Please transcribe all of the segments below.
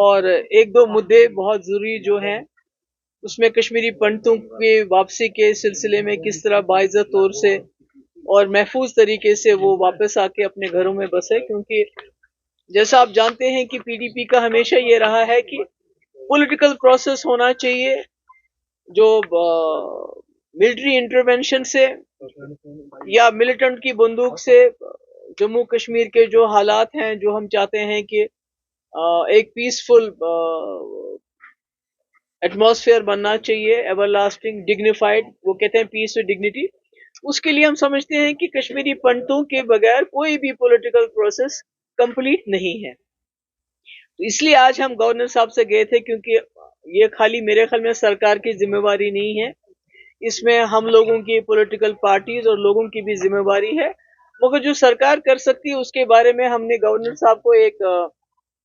اور ایک दो मुद्दे बहुत ज़रूरी जो हैं उसमें कश्मीरी पंडितों के वापसी के सिलसिले में किस तरह बाइज़्ज़त तौर से और महफूज तरीके से वो वापस आके अपने घरों में बसे, क्योंकि जैसा आप जानते हैं कि पीडीपी का हमेशा ये रहा है कि पॉलिटिकल प्रोसेस होना चाहिए, जो मिलिट्री इंटरवेंशन से या मिलिटेंट की बंदूक से जम्मू कश्मीर के जो हालात हैं, जो हम चाहते हैं कि एक पीसफुल एटमॉस्फेयर बनना चाहिए, एवरलास्टिंग डिग्निफाइड, वो कहते हैं पीस विद डिग्निटी। उसके लिए हम समझते हैं कि कश्मीरी पंडितों के बगैर कोई भी पॉलिटिकल प्रोसेस कंप्लीट नहीं है। तो इसलिए आज हम गवर्नर साहब से गए थे, क्योंकि ये खाली मेरे ख्याल में सरकार की जिम्मेवारी नहीं है, इसमें हम लोगों की पॉलिटिकल पार्टीज और लोगों की भी जिम्मेवारी है। मगर जो सरकार कर सकती है उसके बारे में हमने गवर्नर साहब को एक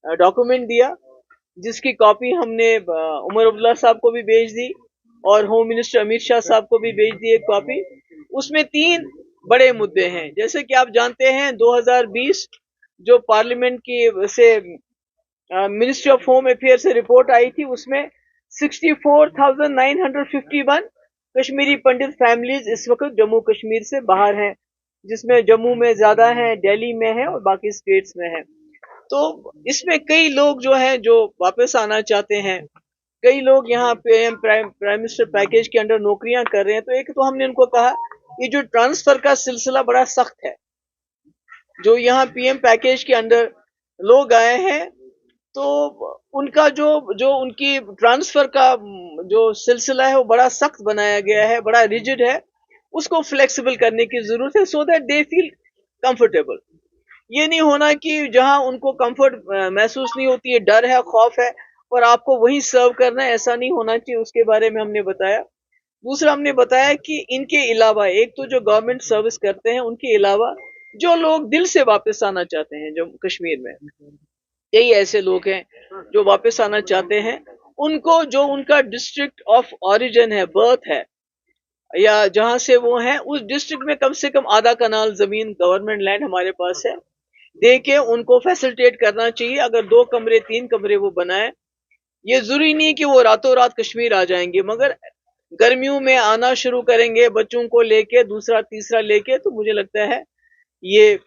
डॉक्यूमेंट दिया, जिसकी कॉपी हमने उमर अब्दुल्ला साहब को भी भेज दी और होम मिनिस्टर अमित शाह साहब को भी भेज दी एक कॉपी। उसमें 3 बड़े मुद्दे हैं। जैसे कि आप जानते हैं 2020 जो पार्लियामेंट की से मिनिस्ट्री ऑफ होम अफेयर से रिपोर्ट आई थी, उसमें 64,951 कश्मीरी पंडित फैमिलीज इस वक्त जम्मू कश्मीर से बाहर हैं, जिसमें जम्मू में ज्यादा हैं, दिल्ली में है और बाकी स्टेट्स में है। तो इसमें कई लोग जो हैं जो वापस आना चाहते हैं, कई लोग यहाँ पे प्राइम मिनिस्टर पैकेज के अंडर नौकरियां कर रहे हैं। तो एक तो हमने उनको कहा ये जो ट्रांसफर का सिलसिला बड़ा सख्त है, जो यहाँ पीएम पैकेज के अंडर लोग आए हैं तो उनका जो उनकी ट्रांसफर का जो सिलसिला है वो बड़ा सख्त बनाया गया है, बड़ा रिजिड है। उसको फ्लेक्सिबल करने की जरूरत है, so that they feel comfortable. ये नहीं होना कि जहां उनको कंफर्ट महसूस नहीं होती है, डर है, खौफ है, और आपको वही सर्व करना है, ऐसा नहीं होना चाहिए। उसके बारे में हमने बताया। दूसरा हमने बताया कि इनके अलावा एक तो जो गवर्नमेंट सर्विस करते हैं, उनके अलावा जो लोग दिल से वापस आना चाहते हैं जम्मू कश्मीर में, कई ऐसे लोग हैं जो वापस आना चाहते हैं, उनको जो उनका डिस्ट्रिक्ट ऑफ ओरिजिन है, बर्थ है, या जहां से वो हैं, उस डिस्ट्रिक्ट में कम से कम आधा कनाल जमीन गवर्नमेंट लैंड हमारे पास है, दे के उनको फैसिलिटेट करना चाहिए। अगर 2 कमरे 3 कमरे वो बनाए, ये जरूरी नहीं कि वो रातों रात कश्मीर आ जाएंगे, मगर गर्मियों में आना शुरू करेंगे बच्चों को लेके, दूसरा तीसरा लेके, तो मुझे लगता है ये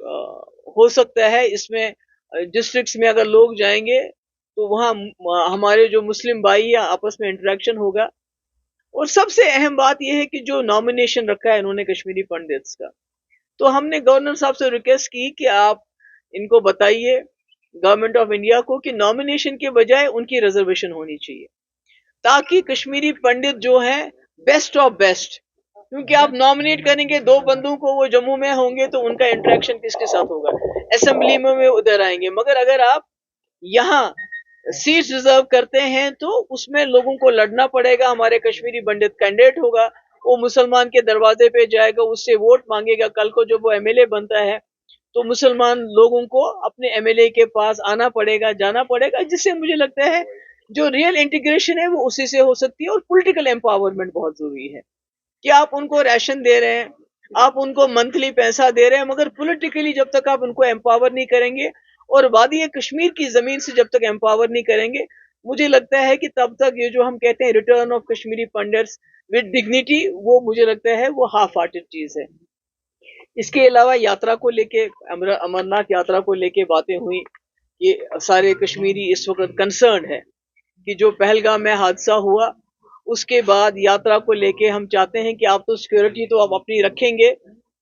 हो सकता है। इसमें डिस्ट्रिक्ट्स में अगर लोग जाएंगे तो वहाँ हमारे जो मुस्लिम भाई या आपस में इंटरेक्शन होगा। और सबसे अहम बात यह है कि जो नॉमिनेशन रखा है इन्होंने कश्मीरी पंडित्स का, तो हमने गवर्नर साहब से रिक्वेस्ट की कि आप इनको बताइए गवर्नमेंट ऑफ इंडिया को कि नॉमिनेशन के बजाय उनकी रिजर्वेशन होनी चाहिए, ताकि कश्मीरी पंडित जो हैं बेस्ट ऑफ बेस्ट, क्योंकि आप नॉमिनेट करेंगे 2 बंदों को, वो जम्मू में होंगे तो उनका इंटरेक्शन किसके साथ होगा, असेंबली में वो उधर आएंगे। मगर अगर आप यहाँ सीट्स रिजर्व करते हैं तो उसमें लोगों को लड़ना पड़ेगा। हमारे कश्मीरी पंडित कैंडिडेट होगा, वो मुसलमान के दरवाजे पे जाएगा, उससे वोट मांगेगा। कल को जब वो एमएलए बनता है तो मुसलमान लोगों को अपने एमएलए के पास आना पड़ेगा, जाना पड़ेगा, जिससे मुझे लगता है जो रियल इंटीग्रेशन है वो उसी से हो सकती है। और पॉलिटिकल एम्पावरमेंट बहुत जरूरी है कि आप उनको राशन दे रहे हैं, आप उनको मंथली पैसा दे रहे हैं, मगर पॉलिटिकली जब तक आप उनको एम्पावर नहीं करेंगे और वादी कश्मीर की जमीन से जब तक एम्पावर नहीं करेंगे, मुझे लगता है कि तब तक ये जो हम कहते हैं return of Kashmiri pundits with dignity, वो मुझे लगता है वो हाफ हार्टेड चीज है। इसके अलावा यात्रा को लेके, अमरनाथ यात्रा को लेके बातें हुई। ये सारे कश्मीरी इस वक्त कंसर्न है कि जो पहलगाम में हादसा हुआ, उसके बाद यात्रा को लेके हम चाहते हैं कि आप तो सिक्योरिटी तो आप अपनी रखेंगे,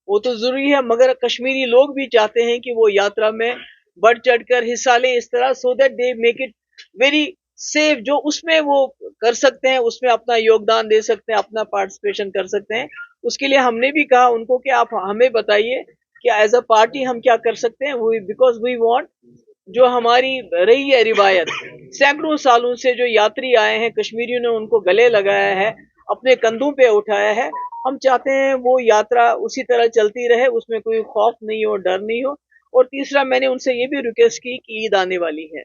वो तो जरूरी है, मगर कश्मीरी लोग भी चाहते हैं कि वो यात्रा में बढ़ चढ़कर हिस्सा लें इस तरह, so that they make it very safe. जो उसमें वो कर सकते हैं, उसमें अपना योगदान दे सकते हैं, अपना पार्टिसिपेशन कर सकते हैं। उसके लिए हमने भी कहा उनको कि आप हमें बताइए कि एज अ पार्टी हम क्या कर सकते हैं, बिकॉज वी वांट, जो हमारी रही है रिवायत, सैकड़ों सालों से जो यात्री आए हैं, कश्मीरियों ने उनको गले लगाया है, अपने कंधों पे उठाया है, हम चाहते हैं वो यात्रा उसी तरह चलती रहे, उसमें कोई खौफ नहीं हो, डर नहीं हो। और तीसरा, मैंने उनसे ये भी रिक्वेस्ट की कि ईद आने वाली है,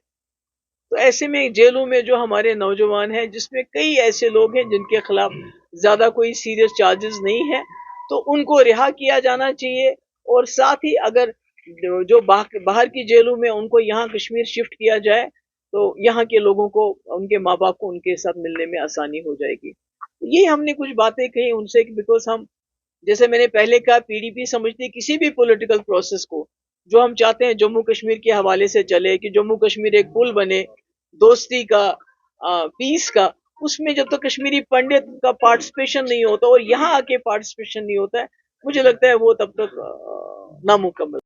तो ऐसे में जेलों में जो हमारे नौजवान हैं, जिसमें कई ऐसे लोग हैं जिनके खिलाफ ज्यादा कोई सीरियस चार्जेस नहीं है, तो उनको रिहा किया जाना चाहिए। और साथ ही अगर जो बाहर की जेलों में उनको यहाँ कश्मीर शिफ्ट किया जाए, तो यहाँ के लोगों को, उनके माँ बाप को उनके साथ मिलने में आसानी हो जाएगी। तो ये हमने कुछ बातें कही उनसे, बिकॉज हम, जैसे मैंने पहले कहा, पीडीपी समझती है किसी भी पॉलिटिकल प्रोसेस को जो हम चाहते हैं जम्मू कश्मीर के हवाले से चले, कि जम्मू कश्मीर एक पुल बने दोस्ती का, पीस का, उसमें जब तक कश्मीरी पंडित का पार्टिसिपेशन नहीं होता और यहाँ आके पार्टिसिपेशन नहीं होता है, मुझे लगता है वो तब तक नामुकम्मल।